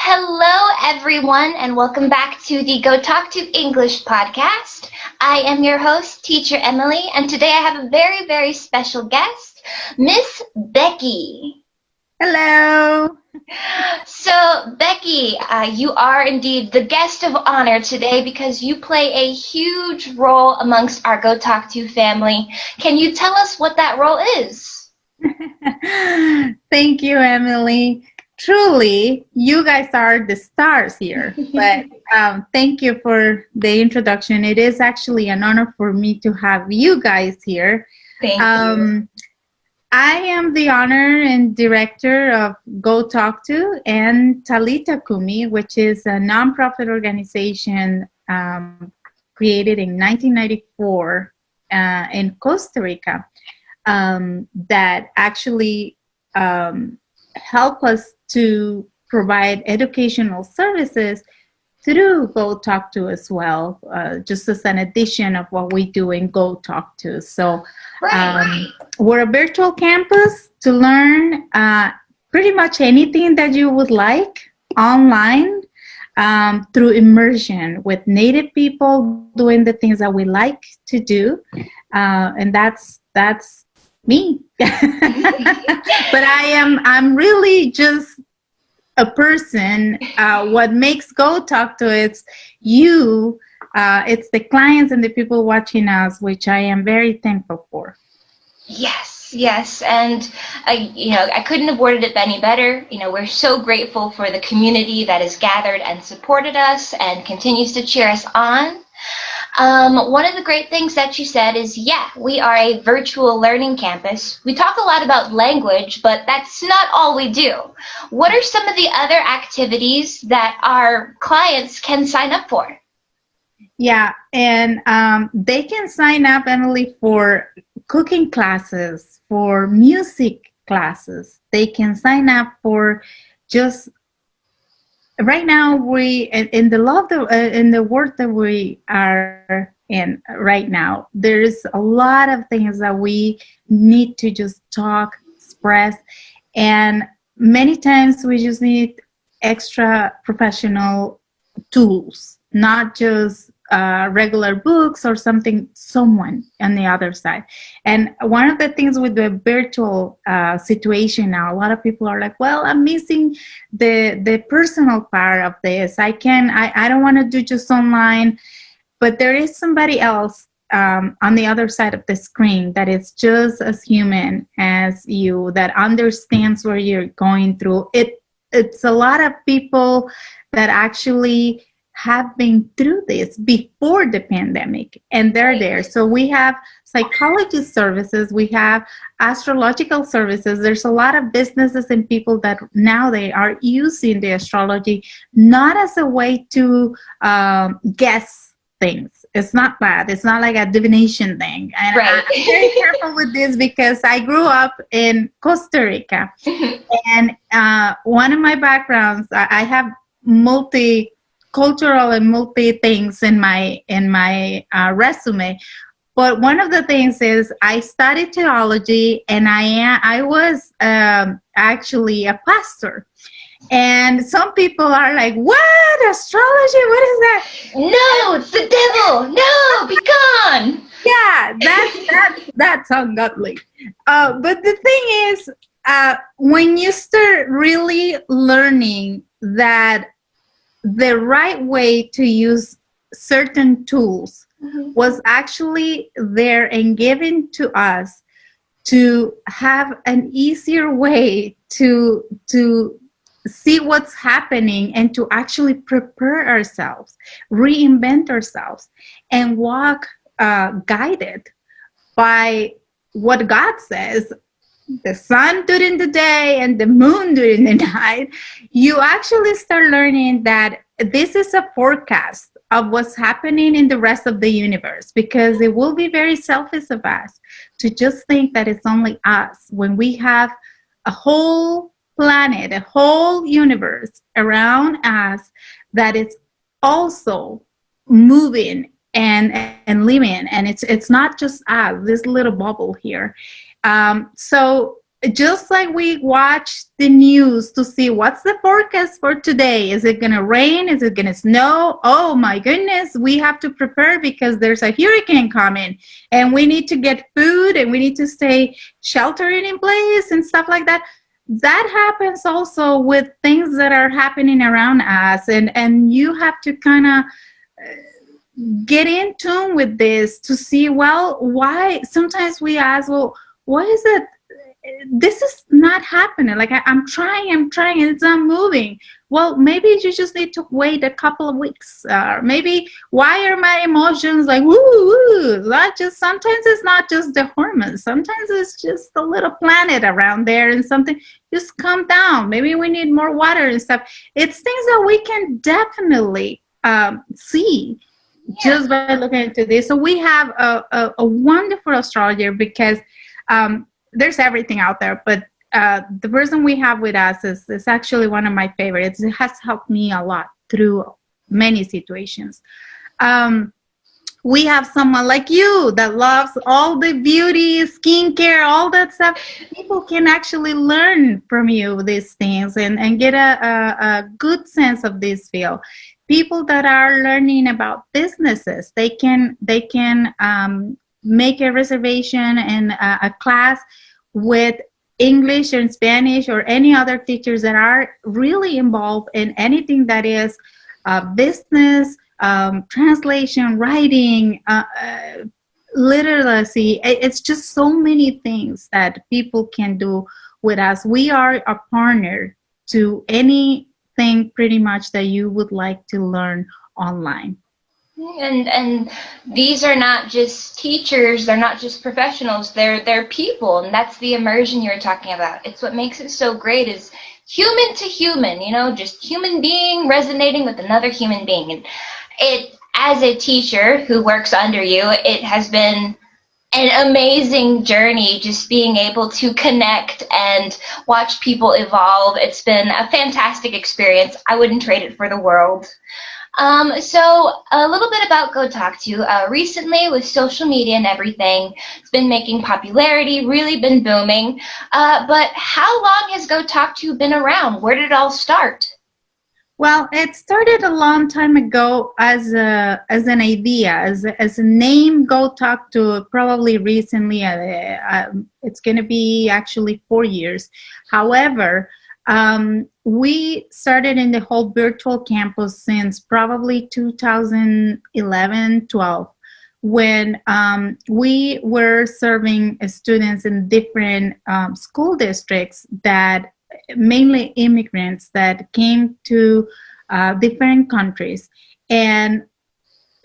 Hello, everyone, and welcome back to the Go Talk to English podcast. I am your host, Teacher Emily, and today I have a very, very special guest, Miss Becky. Hello. So, Becky, you are indeed the guest of honor today because you play a huge role amongst our Go Talk to family. Can you tell us what that role is? Thank you, Emily. Truly, you guys are the stars here. But thank you for the introduction. It is actually an honor for me to have you guys here. Thank you. I am the owner and director of Go Talk To and Talita Kumi, which is a nonprofit organization created in 1994 in Costa Rica that actually help us to provide educational services through Go Talk To as well, just as an addition of what we do in Go Talk To. So we're a virtual campus to learn pretty much anything that you would like online through immersion with native people doing the things that we like to do. And that's me. But I'm really just a person. What makes Go Talk To it's you. It's the clients and the people watching us, which I am very thankful for. Yes, and I couldn't have worded it any better. We're so grateful for the community that has gathered and supported us and continues to cheer us on. One of the great things that you said is, we are a virtual learning campus. We talk a lot about language, but that's not all we do. What are some of the other activities that our clients can sign up for? Yeah, and they can sign up, Emily, for cooking classes, for music classes. They can sign up for just right now. We in the work that we are in right now, there's a lot of things that we need to just talk, express, and many times we just need extra professional tools, not just regular books or someone on the other side. And one of the things with the virtual situation now, a lot of people are like, well, I'm missing the personal part of this. I don't want to do just online, but there is somebody else on the other side of the screen that is just as human as you, that understands what you're going through. It's a lot of people that actually have been through this before the pandemic, and they're there. So we have psychologist services, we have astrological services. There's a lot of businesses and people that now they are using the astrology not as a way to guess things. It's not bad. It's not like a divination thing. And I'm very careful with this because I grew up in Costa Rica, and one of my backgrounds, I have multicultural and multi things in my resume. But one of the things is I studied theology, and I was actually a pastor. And some people are like, what? Astrology? What is that? No, it's the devil. No, be gone. Yeah, that's ungodly. But the thing is, when you start really learning that the right way to use certain tools was actually there and given to us to have an easier way to see what's happening and to actually prepare ourselves, reinvent ourselves, and walk guided by what God says. The sun during the day and the moon during the night. You actually start learning that this is a forecast of what's happening in the rest of the universe, because it will be very selfish of us to just think that it's only us when we have a whole planet, a whole universe around us that is also moving and living, and it's not just us, this little bubble here. So just like we watch the news to see what's the forecast for today. Is it going to rain? Is it going to snow? Oh my goodness, we have to prepare because there's a hurricane coming and we need to get food and we need to stay sheltering in place and stuff like that. That happens also with things that are happening around us, and you have to kind of get in tune with this to see, well, why sometimes we ask, well, what is it? This is not happening. Like I'm trying, and it's not moving. Well, maybe you just need to wait a couple of weeks. Maybe why are my emotions like woo woo? Not just, sometimes it's not just the hormones. Sometimes it's just a little planet around there and something. Just calm down. Maybe we need more water and stuff. It's things that we can definitely see just by looking into this. So we have a wonderful astrologer because there's everything out there, but the person we have with us is actually one of my favorites. It has helped me a lot through many situations. We have someone like you that loves all the beauty, skincare, all that stuff. People can actually learn from you these things and get a good sense of this field. People that are learning about businesses, they can make a reservation in a class with English and Spanish or any other teachers that are really involved in anything that is business, translation, writing, literacy. It's just so many things that people can do with us. We are a partner to anything pretty much that you would like to learn online. And these are not just teachers, they're not just professionals, they're people, and that's the immersion you're talking about. It's what makes it so great is human to human, just human being resonating with another human being. And it, as a teacher who works under you, it has been an amazing journey just being able to connect and watch people evolve. It's been a fantastic experience. I wouldn't trade it for the world. So a little bit about GOTALKTO. Recently, with social media and everything, it's been making popularity, really been booming. But how long has GOTALKTO been around? Where did it all start? Well, it started a long time ago as an idea, as a name. GOTALKTO probably recently. It's going to be actually 4 years. However, we started in the whole virtual campus since probably 2011-12, when we were serving students in different school districts, that mainly immigrants that came to different countries. And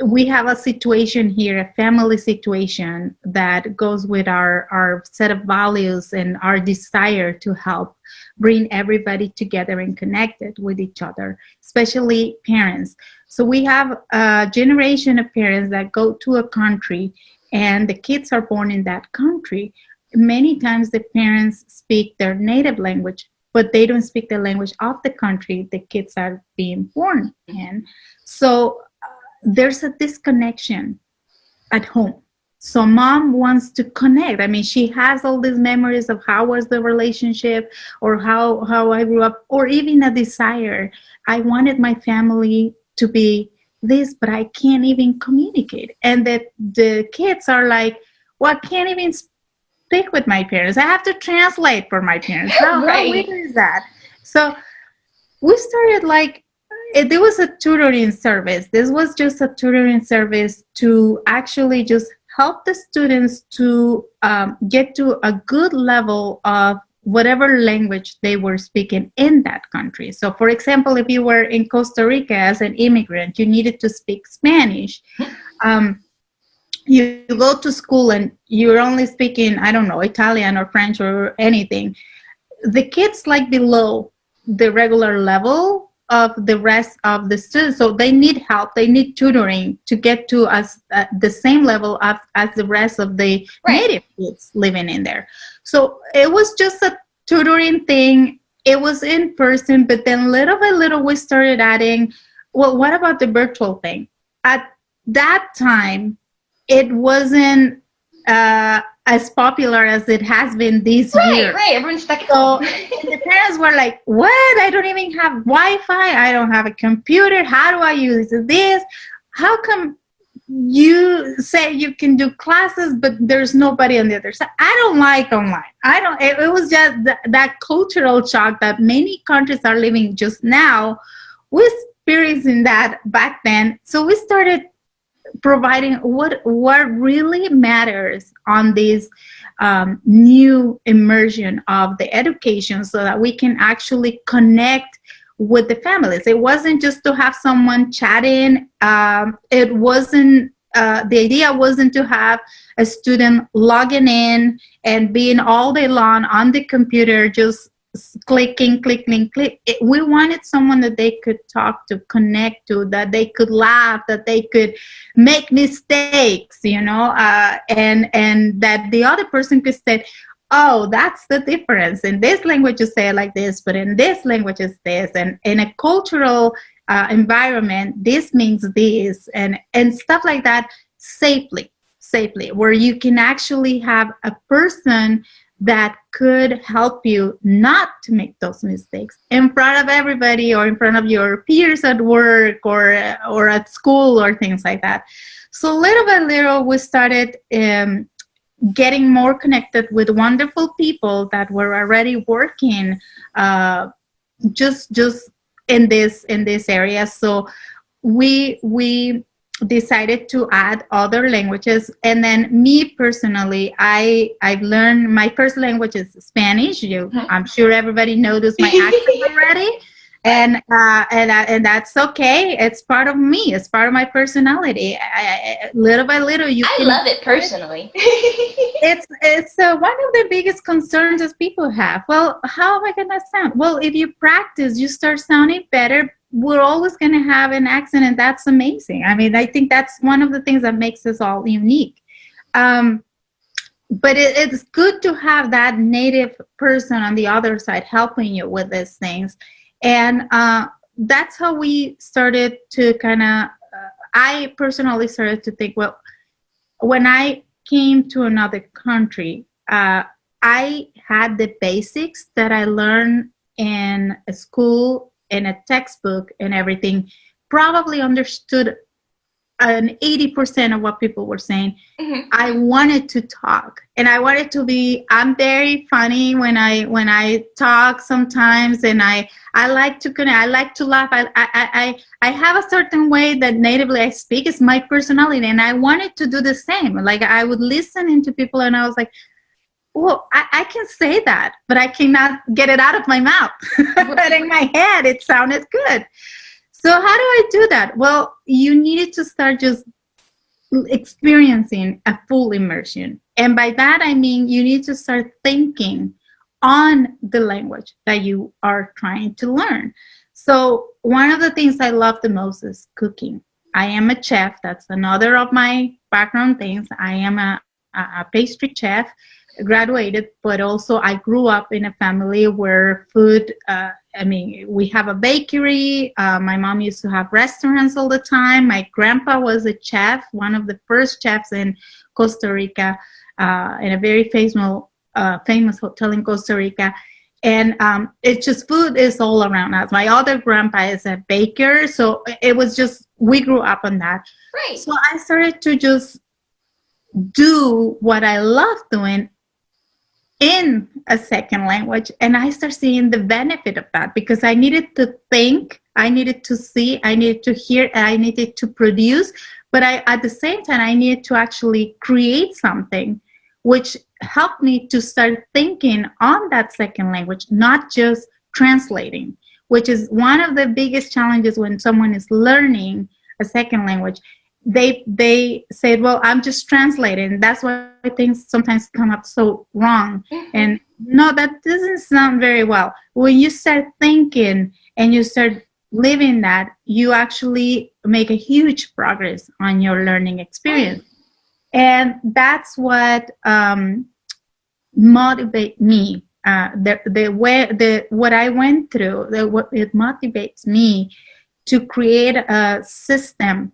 we have a situation here, a family situation that goes with our set of values and our desire to help bring everybody together and connected with each other, especially parents. So we have a generation of parents that go to a country and the kids are born in that country. Many times the parents speak their native language, but they don't speak the language of the country the kids are being born in. So there's a disconnection at home. So mom wants to connect. I mean, she has all these memories of how was the relationship or how I grew up, or even a desire. I wanted my family to be this, but I can't even communicate. And that the kids are like, well, I can't even speak with my parents. I have to translate for my parents. How weird is that? So we started there was a tutoring service. This was just a tutoring service to actually just help the students to get to a good level of whatever language they were speaking in that country. So, for example, if you were in Costa Rica as an immigrant, you needed to speak Spanish. You go to school and you're only speaking, I don't know, Italian or French or anything. The kids below the regular level of the rest of the students, so they need help, they need tutoring to get to the same level as the rest of the native kids living in there. So it was just a tutoring thing. It was in person, but then little by little we started adding, well, what about the virtual thing? At that time, it wasn't a as popular as it has been this year. Right. Everyone's stuck at So home. the parents were like, what? I don't even have Wi-Fi. I don't have a computer. How do I use this? How come you say you can do classes, but there's nobody on the other side? I don't like online. It was just that cultural shock that many countries are living just now. We experiencing that back then. So we started providing what really matters on this new immersion of the education, so that we can actually connect with the families. It wasn't just to have someone chatting. It wasn't, the idea wasn't to have a student logging in and being all day long on the computer, just clicking. We wanted someone that they could talk to, connect to, that they could laugh, that they could make mistakes, and that the other person could say, oh, that's the difference. In this language you say it like this, but in this language it's this. And in a cultural environment, this means this, and stuff like that, safely, where you can actually have a person that could help you not to make those mistakes in front of everybody, or in front of your peers at work, or at school, or things like that. So little by little, we started getting more connected with wonderful people that were already working just in this area. So we decided to add other languages. And then me personally, I've learned, my first language is Spanish. I'm sure everybody noticed my accent already. And that's okay. It's part of me. It's part of my personality. Little by little, I love it personally. It's one of the biggest concerns that people have. Well, how am I gonna sound? Well, if you practice, you start sounding better. We're always gonna have an accent, and that's amazing. I mean, I think that's one of the things that makes us all unique. But it's good to have that native person on the other side helping you with these things. And that's how we started to kind of, I personally started to think, well, when I came to another country, I had the basics that I learned in a school, in a textbook and everything, probably understood an 80% of what people were saying. Mm-hmm. I wanted to talk, and I wanted to be, I'm very funny when I talk sometimes, and I like to connect, I like to laugh. I have a certain way that natively I speak. It's my personality, and I wanted to do the same. Like, I would listen into people, and I was like, well, I can say that, but I cannot get it out of my mouth. But in my head, it sounded good. So how do I do that? Well, you needed to start just experiencing a full immersion. And by that, I mean, you need to start thinking on the language that you are trying to learn. So one of the things I love the most is cooking. I am a chef. That's another of my background things. I am a pastry chef, graduated, but also I grew up in a family where food, we have a bakery. My mom used to have restaurants all the time. My grandpa was a chef, one of the first chefs in Costa Rica, in a very famous hotel in Costa Rica. And it's just, food is all around us. My other grandpa is a baker. So it was just, we grew up on that. Right. So I started to just do what I love doing in a second language, and I start seeing the benefit of that, because I needed to think, I needed to see, I needed to hear, and I needed to produce, but at the same time I needed to actually create something, which helped me to start thinking on that second language, not just translating, which is one of the biggest challenges when someone is learning a second language. They said, well, I'm just translating. That's why things sometimes come up so wrong. Mm-hmm. And no, that doesn't sound very well. When you start thinking and you start living that, you actually make a huge progress on your learning experience. And that's what motivates me. What I went through, what it motivates me to create a system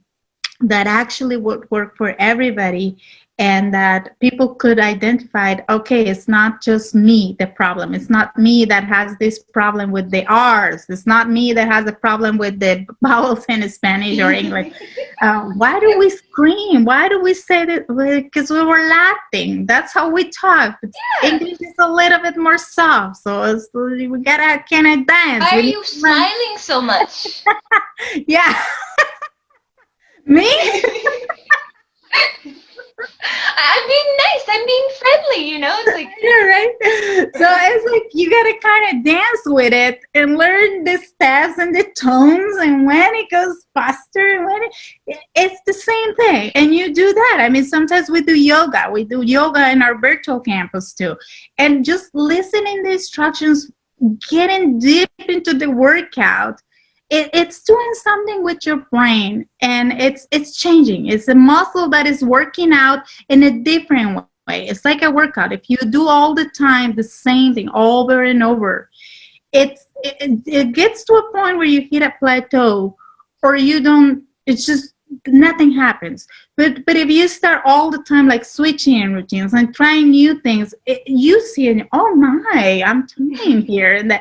that actually would work for everybody, and that people could identify, okay, it's not just me, the problem. It's not me that has this problem with the R's. It's not me that has a problem with the vowels in Spanish or English. Why do we scream? Why do we say that? Because we were laughing. That's how we talk. Yeah. English is a little bit more soft, so we gotta kind of dance. Why are you smiling so much? Yeah. Me? I'm being nice. I'm being friendly, you know? It's like, yeah, right? So it's like you gotta kind of dance with it and learn the steps and the tones and when it goes faster and when it's the same thing. And you do that. I mean, sometimes we do yoga. We do yoga in our virtual campus too. And just listening the instructions, getting deep into the workout, it's doing something with your brain, and it's changing. It's a muscle that is working out in a different way. It's like a workout. If you do all the time the same thing over and over, it gets to a point where you hit a plateau, or you don't. It's just nothing happens. But if you start all the time like switching in routines and trying new things, you see it. Oh my, I'm trying here, and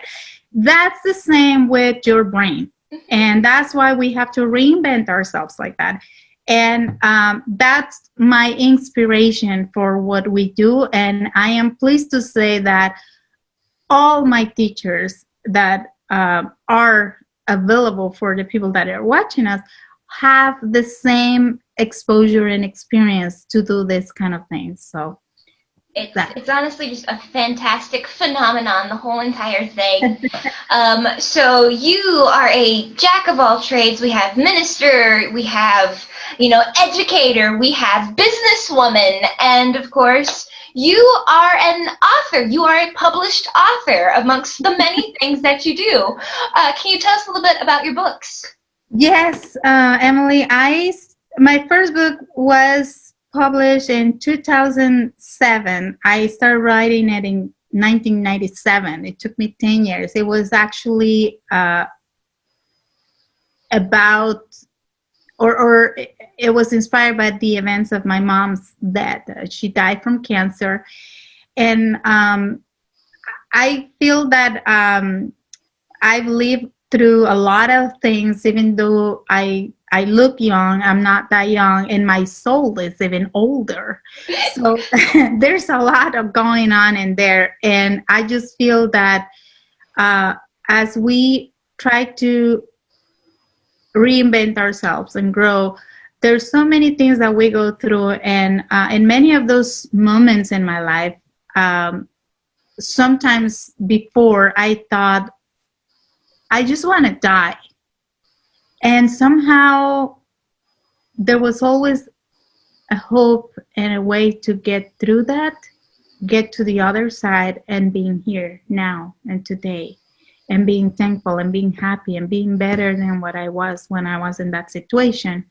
that's the same with your brain. And that's why we have to reinvent ourselves like that. And that's my inspiration for what we do. And I am pleased to say that all my teachers that are available for the people that are watching us have the same exposure and experience to do this kind of things. So it's honestly just a fantastic phenomenon, the whole entire thing. So you are a jack of all trades. We have minister, we have, educator, we have businesswoman, and of course, you are an author. You are a published author amongst the many things that you do. Can you tell us a little bit about your books? Yes, Emily, my first book was published in 2007. I started writing it in 1997. It took me 10 years. It was actually about, or it was inspired by the events of my mom's death. She died from cancer. And I feel that I've lived through a lot of things, even though I look young, I'm not that young, and my soul is even older. So there's a lot of going on in there. And I just feel that as we try to reinvent ourselves and grow, there's so many things that we go through. And in many of those moments in my life, sometimes before I thought, I just want to die. And somehow there was always a hope and a way to get through that, get to the other side, and being here now and today, and being thankful and being happy and being better than what I was when I was in that situation.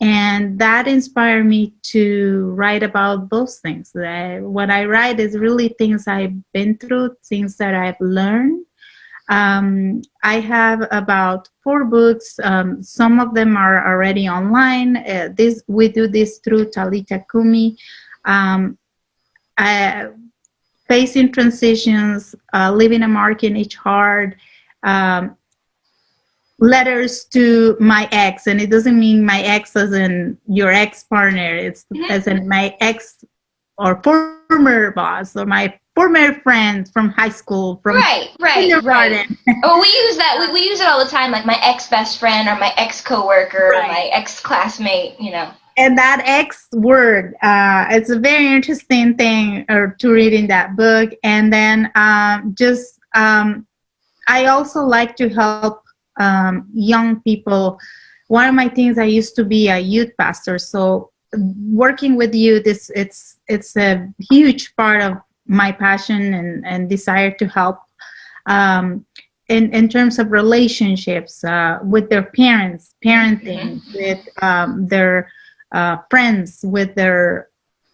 And that inspired me to write about those things. What I write is really things I've been through, things that I've learned. I have about 4 books. Some of them are already online. We do this through Talita Kumi. Facing transitions, leaving a mark in each heart, letters to my ex, and it doesn't mean my ex as in your ex-partner. It's as in my ex or former boss or my former friends from high school, from kindergarten. Oh, we use that. We use it all the time, like my ex-best friend or my ex-coworker or my ex-classmate, And that X word, it's a very interesting thing to read in that book. And then I also like to help young people. One of my things, I used to be a youth pastor, so working with youth it's a huge part of my passion and desire to help in terms of relationships with their parents, parenting, with their friends, with their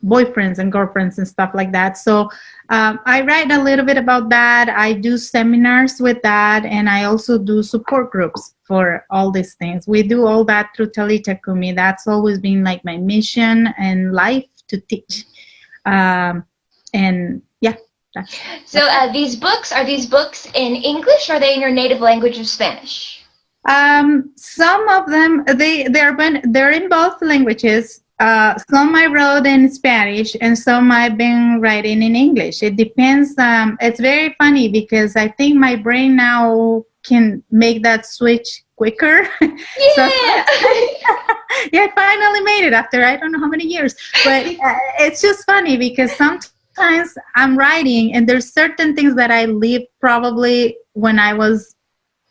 boyfriends and girlfriends and stuff like that. So I write a little bit about that. I do seminars with that, and I also do support groups for all these things. We do all that through Talita Kumi. That's always been like my mission in life, to teach. And yeah, that's So these books, are these books in English, or are they in your native language of Spanish? some of them they're in both languages. Some I wrote in Spanish, and some I've been writing in English. It depends. It's very funny because I think my brain now can make that switch quicker. So Yeah. yeah, I finally made it after I don't know how many years. But it's just funny because sometimes I'm writing, and there's certain things that I leave probably when I was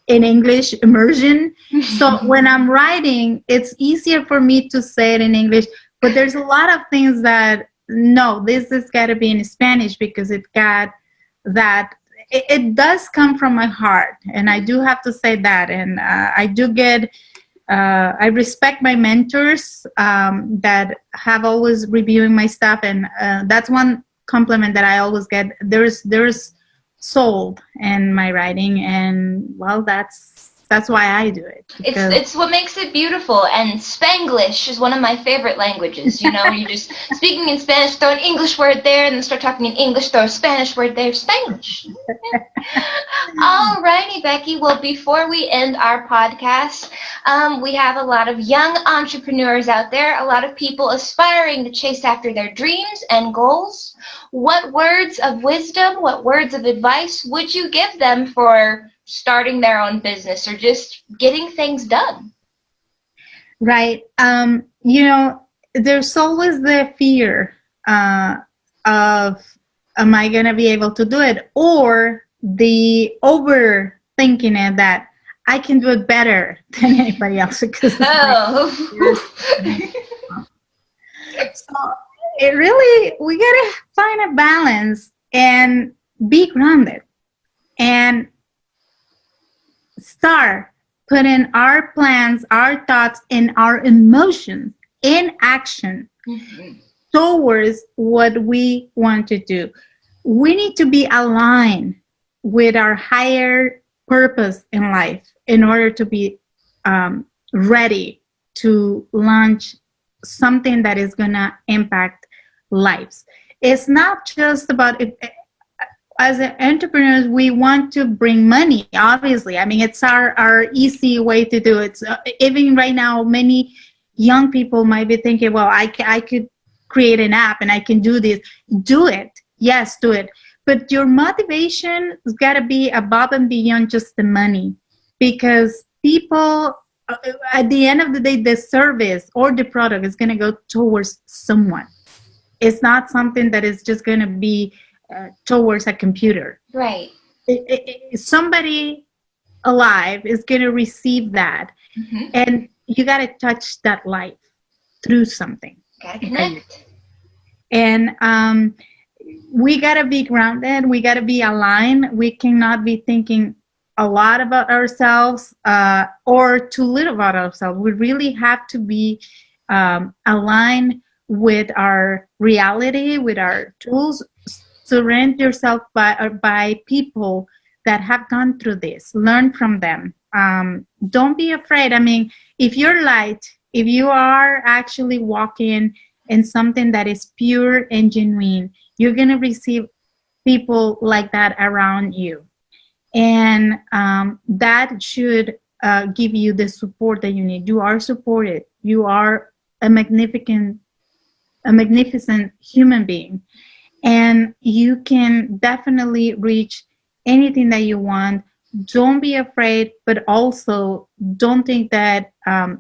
in English immersion. So when I'm writing, it's easier for me to say it in English. But there's a lot of things that, no, this has got to be in Spanish because it got that. It does come from my heart. And I do have to say that. And I do get, I respect my mentors that have always reviewing my stuff. And that's one compliment that I always get. There's soul in my writing, and well, that's why I do it. It's what makes it beautiful, and Spanglish is one of my favorite languages. You know, you're just speaking in Spanish, throw an English word there, and then start talking in English, throw a Spanish word there, Spanglish. All righty, Becky. Well, before we end our podcast, we have a lot of young entrepreneurs out there, a lot of people aspiring to chase after their dreams and goals. What words of wisdom, what words of advice would you give them for starting their own business or just getting things done? Right. There's always the fear of, am I going to be able to do it? Or the overthinking it that I can do it better than anybody else. Because so it really, we got to find a balance and be grounded and start putting our plans, our thoughts, and our emotions in action towards what we want to do. We need to be aligned with our higher purpose in life in order to be ready to launch something that is going to impact lives. It's not just about as entrepreneurs, we want to bring money, obviously. I mean, it's our easy way to do it. So even right now, many young people might be thinking, well, I could create an app and I can do this. Do it. Yes, do it. But your motivation has got to be above and beyond just the money, because people, at the end of the day, the service or the product is going to go towards someone. It's not something that is just going to be towards a computer. Right. Somebody alive is going to receive that. And you got to touch that life through something. Got to connect. And we got to be grounded. We got to be aligned. We cannot be thinking a lot about ourselves or too little about ourselves. We really have to be aligned with our reality, with our tools. Surround yourself by people that have gone through this. Learn from them. Don't be afraid. I mean, if you're light, if you are actually walking in something that is pure and genuine, you're going to receive people like that around you. And that should give you the support that you need. You are supported. You are a magnificent human being. And you can definitely reach anything that you want. Don't be afraid, but also don't think that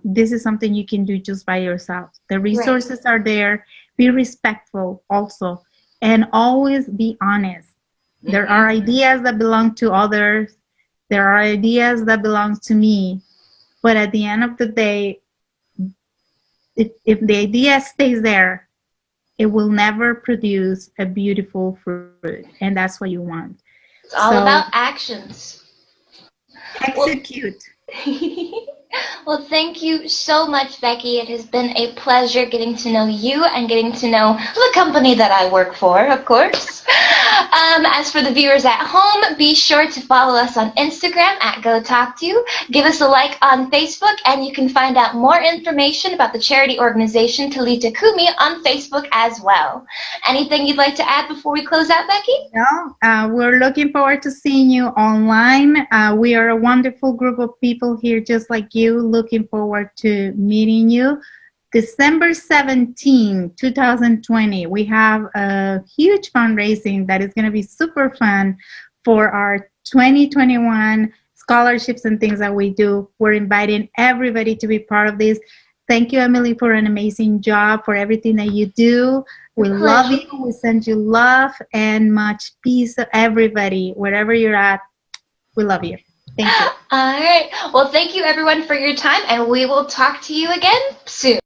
this is something you can do just by yourself. The resources are there. Be respectful also, and always be honest. There are ideas that belong to others. There are ideas that belong to me. But at the end of the day, if the idea stays there, it will never produce a beautiful fruit, and that's what you want. It's all about actions. Execute. Well, thank you so much, Becky. It has been a pleasure getting to know you and getting to know the company that I work for, of course. As for the viewers at home, be sure to follow us on Instagram at GOTALKTO. Give us a like on Facebook, and you can find out more information about the charity organization Talita Kumi on Facebook as well. Anything you'd like to add before we close out, Becky? No, we're looking forward to seeing you online. We are a wonderful group of people here just like you, looking forward to meeting you. December 17, 2020, we have a huge fundraising that is going to be super fun for our 2021 scholarships and things that we do. We're inviting everybody to be part of this. Thank you, Emily, for an amazing job, for everything that you do. We love you. We send you love and much peace, everybody, wherever you're at. We love you. Thank you. All right. Well, thank you, everyone, for your time, and we will talk to you again soon.